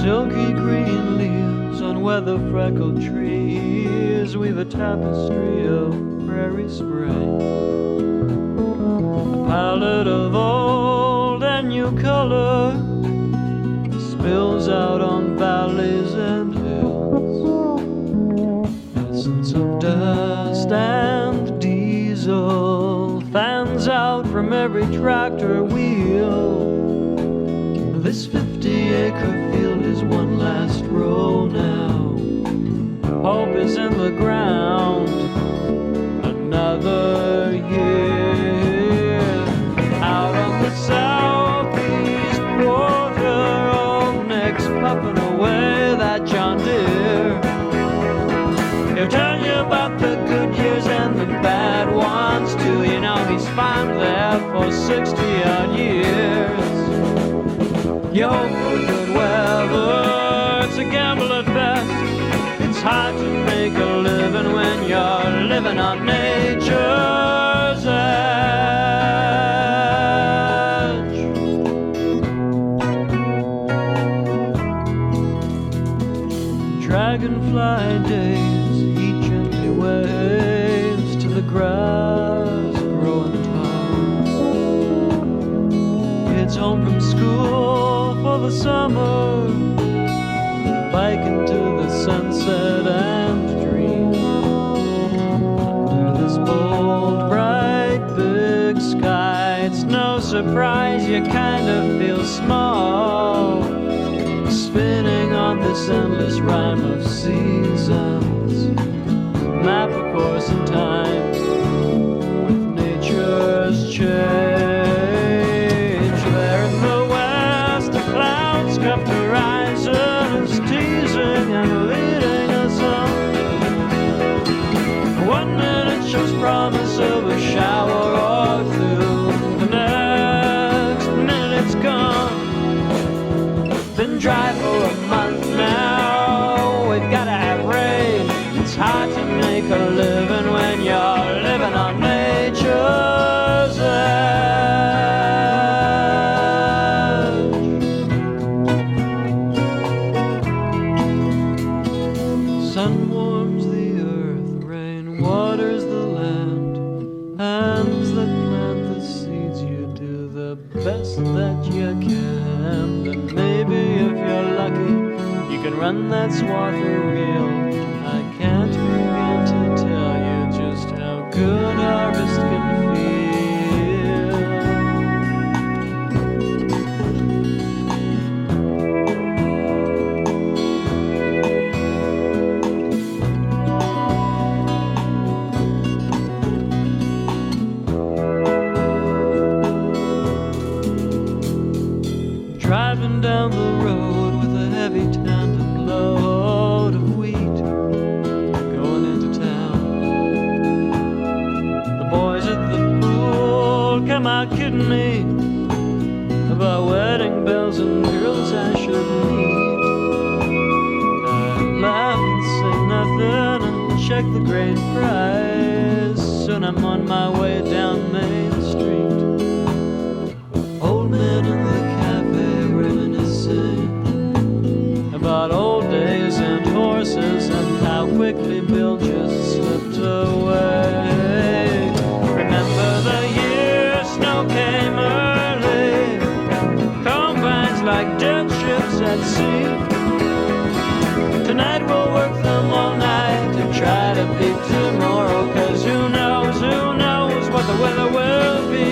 Silky green leaves on weather-freckled trees weave a tapestry of prairie spring. A palette of old and new color spills out on valleys and hills. Essence of dust and diesel fans out from every tractor wheel. This 50-acre field is one last row now. Hope is in the ground. Another year. Out on the southeast border, old Nick's puffing away that John Deere. He'll tell you about the good years and the bad ones too. You know he's fine there for 60-odd years. You hope for good weather, it's a gamble at best. It's hard to make a living when you're living on nature's edge. Dragonfly days, heat gently waves to the grass growing tall. Kids home from school for the summer, bike into the sunset and dream. Under this bold, bright, big sky, it's no surprise you kind of feel small, spinning on this endless rhyme of seasons. Map a course in time with nature's change. Scuffed horizons teasing and leading us on. One minute shows promise of a shower or two, the next minute it's gone. Been dry for a month now, we've gotta have rain. It's hard to make a living when you're living on nature's edge. That you can, then maybe if you're lucky you can run that swath of reel. I can't begin to tell you just how good harvest can driving down the road with a heavy tandem load of wheat going into town. The boys at the pool come out kidding me about wedding bells and girls I should meet. I laugh and say nothing and check the grain price. Soon I'm on my way down Main Street. Old men in the about old days and horses and how quickly Bill just slipped away. Remember the year snow came early, combines like dead ships at sea. Tonight we'll work them all night to try to beat tomorrow, 'cause who knows what the weather will be.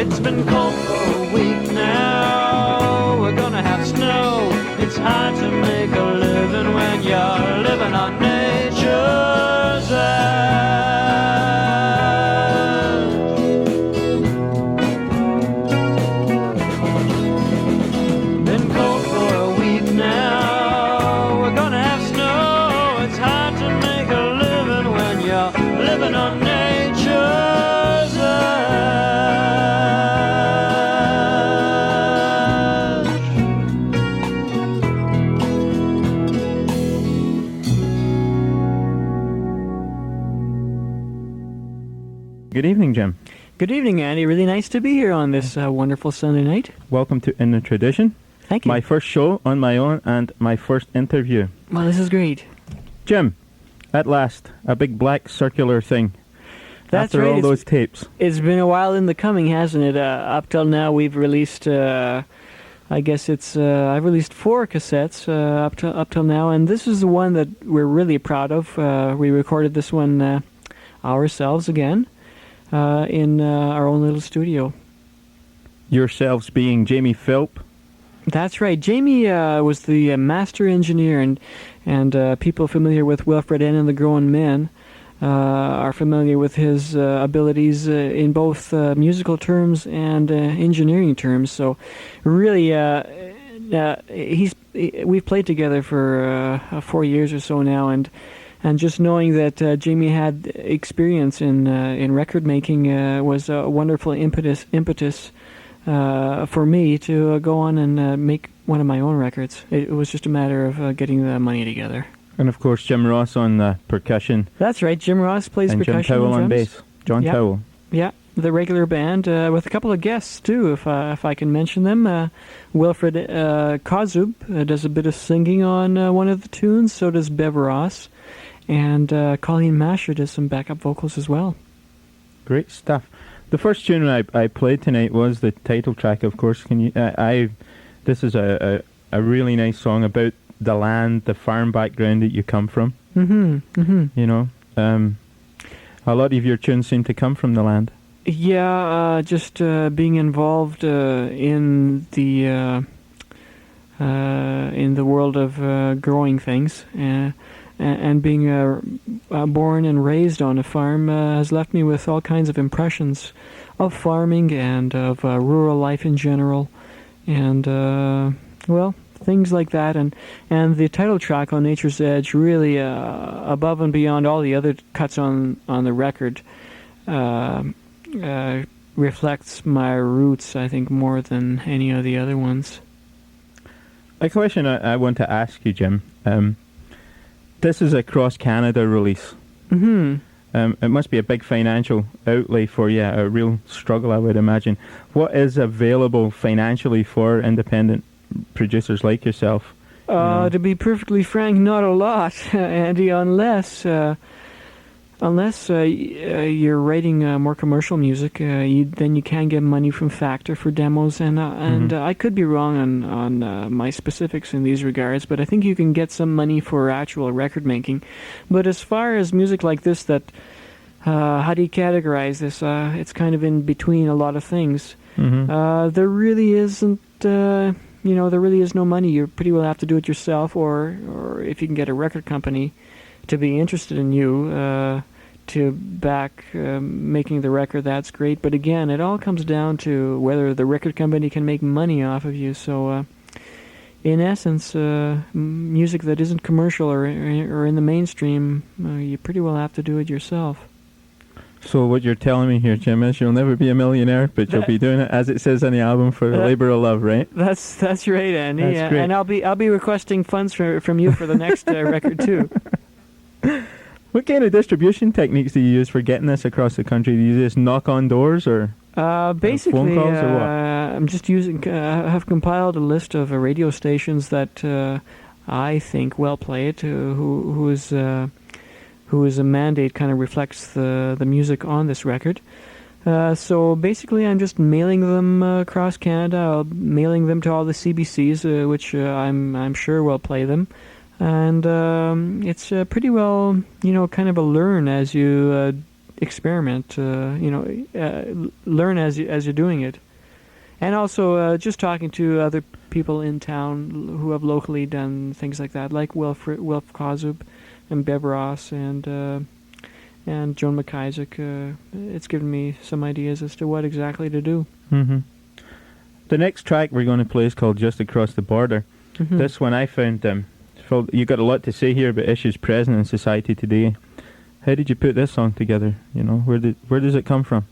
It's been cold for a week now, we're gonna have snow. It's hard to make a living when you're living on nature's edge. Been cold for a week now, we're gonna have snow. It's hard to make a living when you're living on nature's edge. Good evening, Jim. Good evening, Andy. Really nice to be here on this wonderful Sunday night. Welcome to In the Tradition. Thank you. My first show on my own and my first interview. Well, this is great. Jim, at last, a big black circular thing. That's After right. all those tapes. It's been a while in the coming, hasn't it? Up till now, we've released, I guess it's, I've released 4 cassettes up till now, and this is the one that we're really proud of. We recorded this one ourselves again in our own little studio. Yourselves being Jamie Philp. That's right. Jamie was the master engineer, and people familiar with Wilfred N. and the Growing Men are familiar with his abilities in both musical terms and engineering terms. So, really, we've played together for 4 years or so now, and just knowing that Jamie had experience in record making was a wonderful impetus for me to go on and make one of my own records. It was just a matter of getting the money together. And of course, Jim Ross on the percussion. That's right. Jim Ross plays and percussion Jim Towill and on drums. bass. John Towill. Yeah, the regular band with a couple of guests too, if I can mention them. Wilfred Kozub does a bit of singing on one of the tunes. So does Bev Ross, and Colleen Masher does some backup vocals as well. Great stuff. The first tune I played tonight was the title track. Of course, this is a really nice song about the land, the farm background that you come from. You know, a lot of your tunes seem to come from the land. Yeah, just being involved in the world of growing things, and being born and raised on a farm has left me with all kinds of impressions of farming and of rural life in general, and well, things like that, and the title track on Nature's Edge really above and beyond all the other cuts on the record reflects my roots, I think, more than any of the other ones. A question I want to ask you, Jim. This is a cross-Canada release. It must be a big financial outlay for you, a real struggle, I would imagine. What is available financially for independent producers like yourself? To be perfectly frank, not a lot, Andy, unless you're writing more commercial music, then you can get money from Factor for demos, and I could be wrong on my specifics in these regards, but I think you can get some money for actual record making. But as far as music like this, that how do you categorize this? It's kind of in between a lot of things. There really isn't. There really is no money. You pretty well have to do it yourself, or if you can get a record company to be interested in you to back making the record, that's great. But again, it all comes down to whether the record company can make money off of you. So in essence, music that isn't commercial or in the mainstream, you pretty well have to do it yourself. So what you're telling me here, Jim, is you'll never be a millionaire, but you'll be doing it, as it says on the album, for the labor of love, right? That's right, Andy. That's great. And I'll be requesting funds from you for the next record too. What kind of distribution techniques do you use for getting this across the country? Do you just knock on doors, or basically phone calls, or what? I'm just using. I have compiled a list of radio stations that I think well play it, whose a mandate kind of reflects the music on this record. So basically, I'm just mailing them across Canada, mailing them to all the CBCs, which I'm sure will play them. And it's pretty well, kind of a learn as you experiment, learn as you're doing it. And also just talking to other people in town who have locally done things like that, like Wilf Kozub and Bev Ross and Joan McIsaac. It's given me some ideas as to what exactly to do. The next track we're going to play is called Just Across the Border. This one I found, you got a lot to say here about issues present in society today. How did you put this song together? Where does it come from?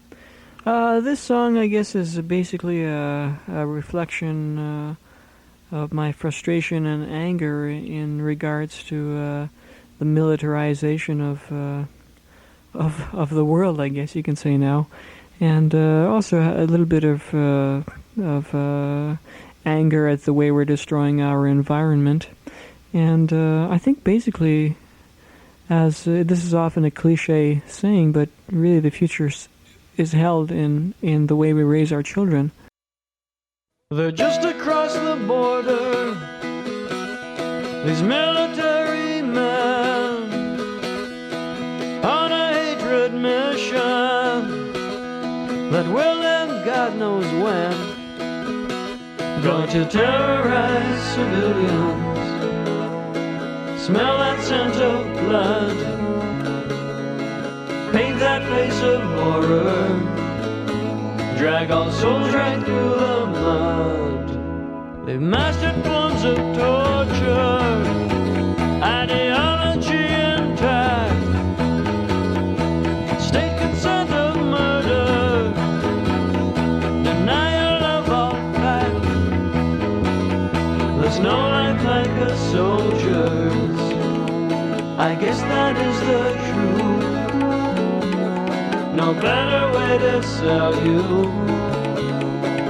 This song, I guess, is basically a reflection of my frustration and anger in regards to the militarization of the world, I guess you can say now, and also a little bit of anger at the way we're destroying our environment. And I think basically, as this is often a cliche saying, but really the future is held in the way we raise our children. They're just across the border, these military men, on a hatred mission that will end God knows when. Going to terrorize civilians, smell that scent of blood, paint that face of horror, drag all souls right through the mud. They've mastered forms of torture, ideology intact, state consent of murder, denial of all fact. There's no life like a soldier's, I guess that is the truth. No better way to sell you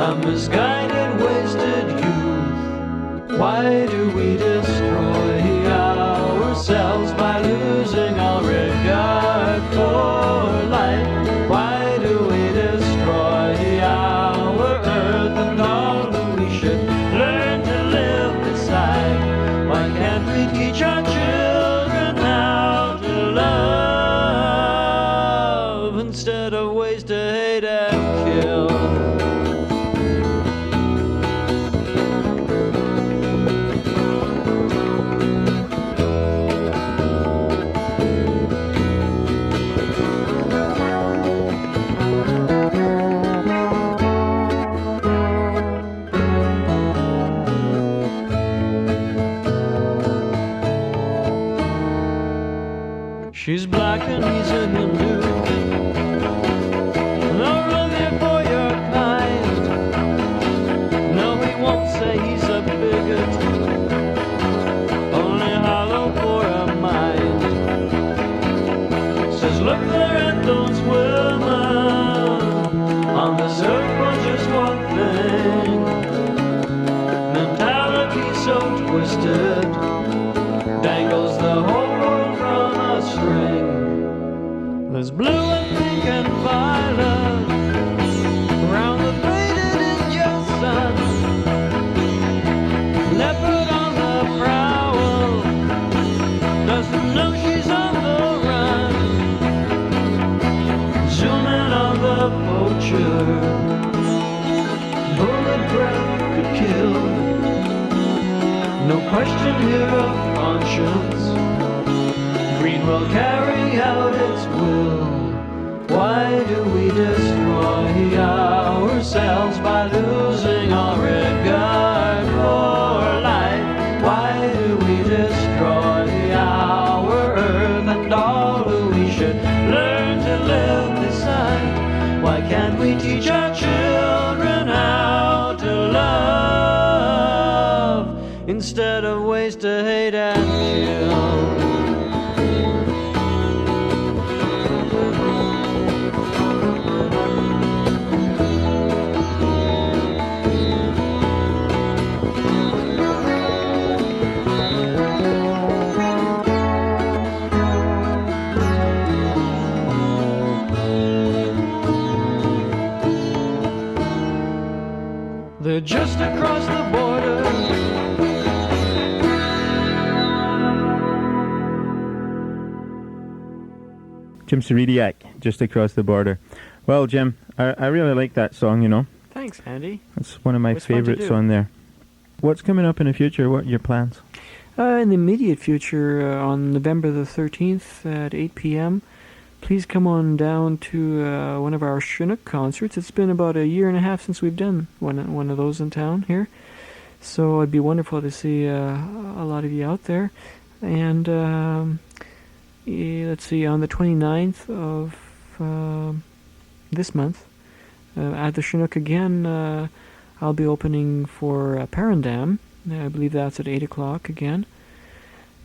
a misguided, wasted youth. Why do we destroy ourselves by losing all regard for life? Why do we destroy our earth and all that we should learn to live beside? Why can't we teach our children how to love instead of ways to hate and kill? She's black and he's a Hindu. No room here for your kind. No, he won't say he's a bigot, only hollow for a mind. Says look there at those women on this earth for just one thing. Mentality so twisted, dangles the whole world from a string. There's blue and pink and violet around the faded Indian sun. Leopard on the prowl, doesn't know she's on the run. Zoom in on the poacher, bullet breath could kill. No question here of conscience, greed will carry out its will. Why do we destroy ourselves by losing all regard for life? Why do we destroy our earth and all who we should learn to live beside? Why can't we teach our children how to love instead of ways to hate and kill? They're just across the border. Jim Serediak, just across the border. Well, Jim, I really like that song, you know. Thanks, Andy. It's one of my favorites on there. What's coming up in the future? What are your plans? In the immediate future, on November the 13th at 8 p.m., please come on down to one of our Chinook concerts. It's been about a year and a half since we've done one of those in town here. So it'd be wonderful to see a lot of you out there. And let's see, on the 29th of this month, at the Chinook again, I'll be opening for Parandam. I believe that's at 8 o'clock again.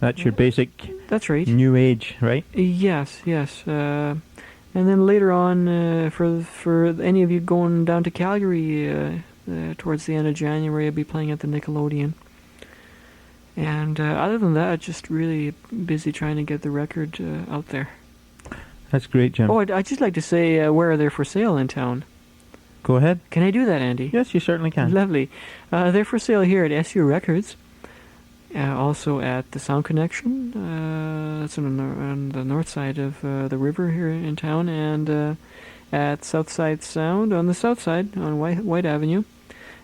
That's your basic That's right. new age, right? Yes. And then later on, for any of you going down to Calgary Towards the end of January, I'll be playing at the Nickelodeon. And other than that, just really busy trying to get the record out there. That's great, Jim. Oh, I'd just like to say where they're for sale in town. Go ahead. Can I do that, Andy? Yes, you certainly can. Lovely. They're for sale here at SU Records. Also at the Sound Connection. It's on the north side of the river here in town. And at Southside Sound on the south side on White Avenue.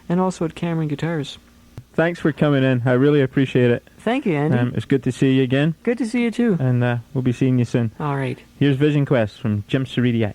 And also at Cameron Guitars. Thanks for coming in. I really appreciate it. Thank you, Andy. It's good to see you again. Good to see you too. And we'll be seeing you soon. All right. Here's Vision Quest from Jim Serediak.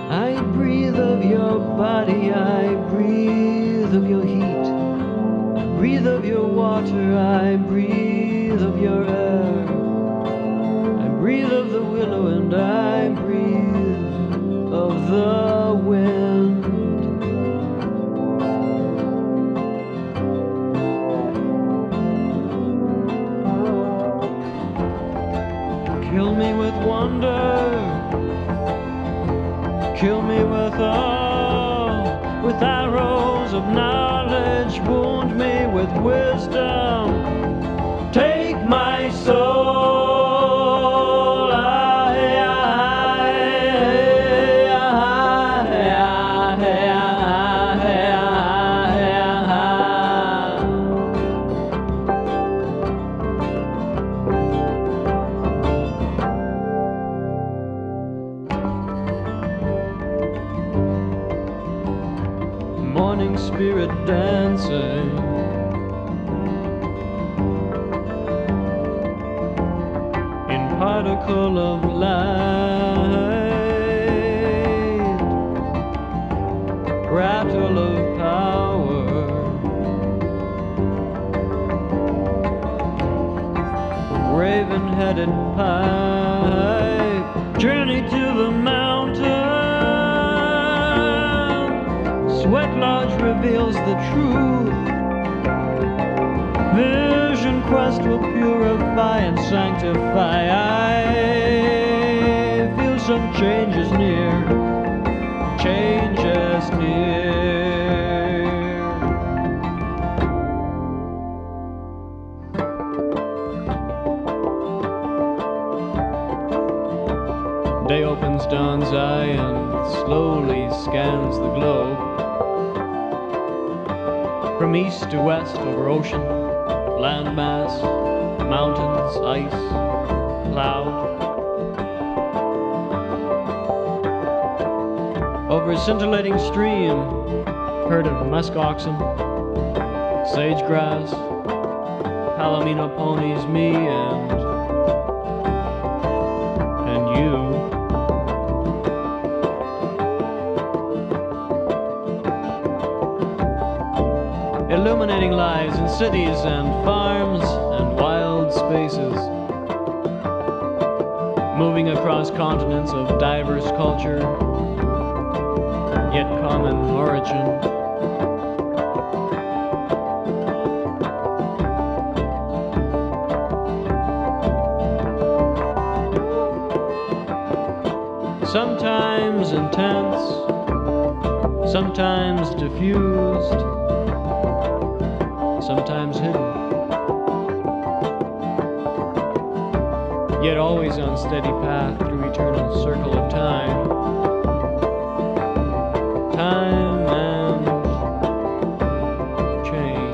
I breathe of your body, I breathe of your heat. I breathe of your water, I breathe of your air. I breathe of the willow and I breathe of the wind. Kill me with wonder, kill me with awe, with arrows of knowledge, wound me with wisdom, take my soul. Morning spirit dancing, in particle of light, rattle of power, raven-headed pipe, journey to the mountain. Sweat Lodge reveals the truth. Vision Quest will purify and sanctify. I feel some change is near. Change is near. Day opens dawn's eye and slowly scans the globe. From east to west over ocean, landmass, mountains, ice, cloud. Over a scintillating stream, herd of musk oxen, sagegrass, palomino ponies, me and you. Illuminating lives in cities and farms and wild spaces, moving across continents of diverse culture, yet common origin. Sometimes intense, sometimes diffused, sometimes hidden. yet always on steady path through eternal circle of time. Time and change.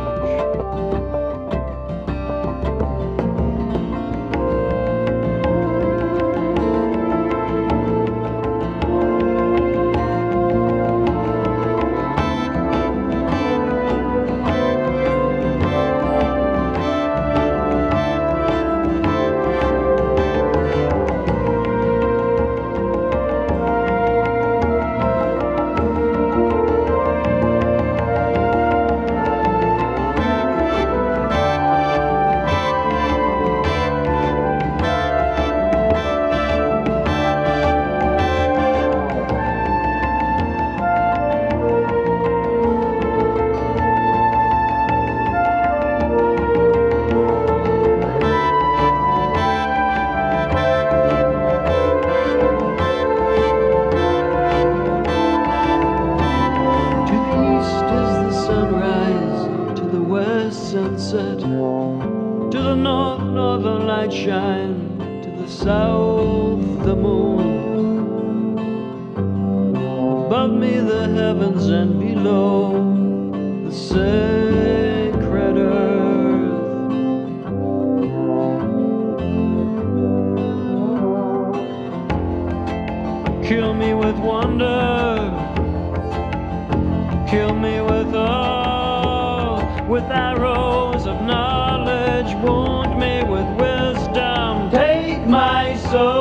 Kill me with wonder, kill me with awe, with arrows of knowledge, wound me with wisdom, take my soul.